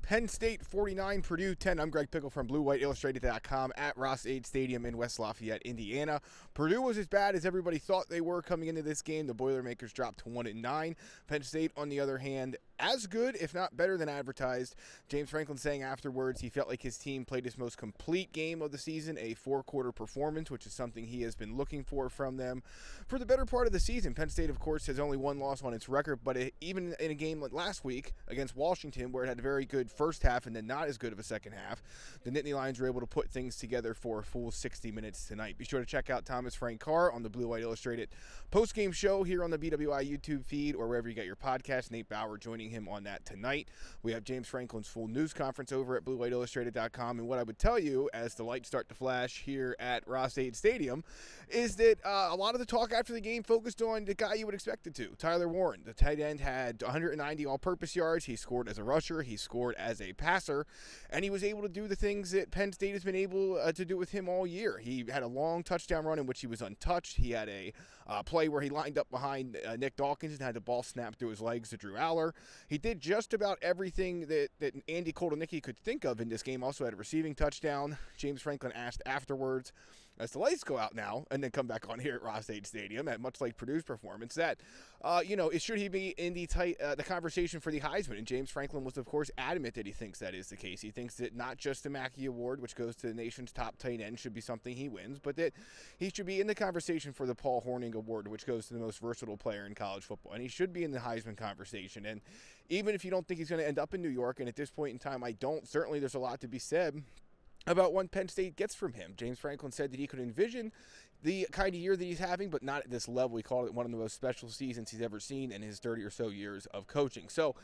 Penn State 49, Purdue 10. I'm Greg Pickel from BlueWhiteIllustrated.com at Ross-Ade Stadium in West Lafayette, Indiana. Purdue was as bad as everybody thought they were coming into this game. The Boilermakers dropped to 1-9. Penn State, on the other hand, as good, if not better than advertised. James Franklin saying afterwards he felt like his team played his most complete game of the season, a four-quarter performance, which is something he has been looking for from them for the better part of the season. Penn State, of course, has only one loss on its record, but even in a game like last week against Washington, where it had a very good first half and then not as good of a second half, the Nittany Lions were able to put things together for a full 60 minutes tonight. Be sure to check out Thomas Frank Carr on the Blue White Illustrated post-game show here on the BWI YouTube feed or wherever you get your podcast. Nate Bauer joining him on that tonight. We have James Franklin's full news conference over at BlueWhiteIllustrated.com, and what I would tell you as the lights start to flash here at Ross-Ade Stadium is that a lot of the talk after the game focused on the guy you would expect it to, Tyler Warren. The tight end had 190 all-purpose yards. He scored as a rusher. He scored as a passer, and he was able to do the things that Penn State has been able to do with him all year. He had a long touchdown run in which he was untouched. He had a play where he lined up behind Nick Dawkins and had the ball snapped through his legs to Drew Aller. He did just about everything that Andy Koldenicki could think of in this game. Also had a receiving touchdown. James Franklin asked afterwards, as the lights go out now and then come back on here at Ross-Ade Stadium, at much like Purdue's performance, that, should he be in the conversation for the Heisman? And James Franklin was, of course, adamant that he thinks that is the case. He thinks that not just the Mackey Award, which goes to the nation's top tight end, should be something he wins, but that he should be in the conversation for the Paul Hornung Award, which goes to the most versatile player in college football. And he should be in the Heisman conversation. And even if you don't think he's going to end up in New York, and at this point in time I don't, certainly there's a lot to be said about what Penn State gets from him. James Franklin said that he could envision the kind of year that he's having, but not at this level. He called it one of the most special seasons he's ever seen in his 30 or so years of coaching. So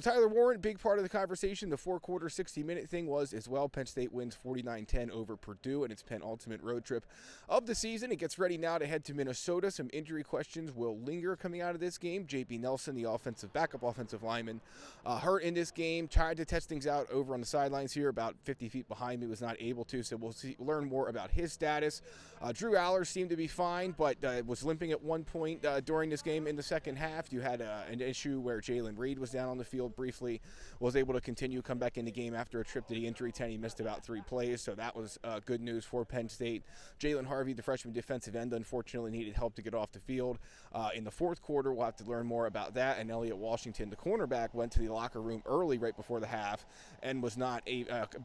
Tyler Warren, big part of the conversation. The four-quarter, 60-minute thing was as well. Penn State wins 49-10 over Purdue in its penultimate road trip of the season. It gets ready now to head to Minnesota. Some injury questions will linger coming out of this game. J.B. Nelson, the backup offensive lineman, hurt in this game. Tried to test things out over on the sidelines here, about 50 feet behind me. Was not able to, so we'll learn more about his status. Drew Aller seemed to be fine, but was limping at one point during this game in the second half. You had an issue where Jalen Reed was down on the field briefly, was able to continue, come back in the game after a trip to the injury tent. He missed about 3 plays, so that was good news for Penn State. Jalen Harvey, the freshman defensive end, unfortunately needed help to get off the field in the fourth quarter. We'll have to learn more about that. And Elliott Washington, the cornerback, went to the locker room early right before the half and was not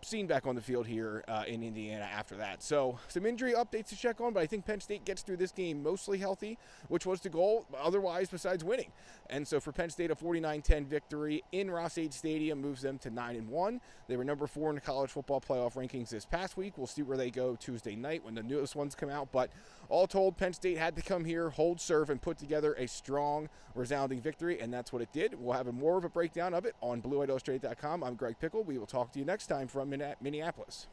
seen back on the field here in Indiana after that. So some injury updates to check on, but I think Penn State gets through this game mostly healthy, which was the goal otherwise besides winning. And so for Penn State, a 49-10 victory in Ross-Ade Stadium moves them to 9-1. They were number 4 in the college football playoff rankings this past week. We'll see where they go Tuesday night when the newest ones come out. But all told, Penn State had to come here, hold serve, and put together a strong, resounding victory, and that's what it did. We'll have more of a breakdown of it on BlueWhiteIllustrated.com. I'm Greg Pickel. We will talk to you next time from Minneapolis.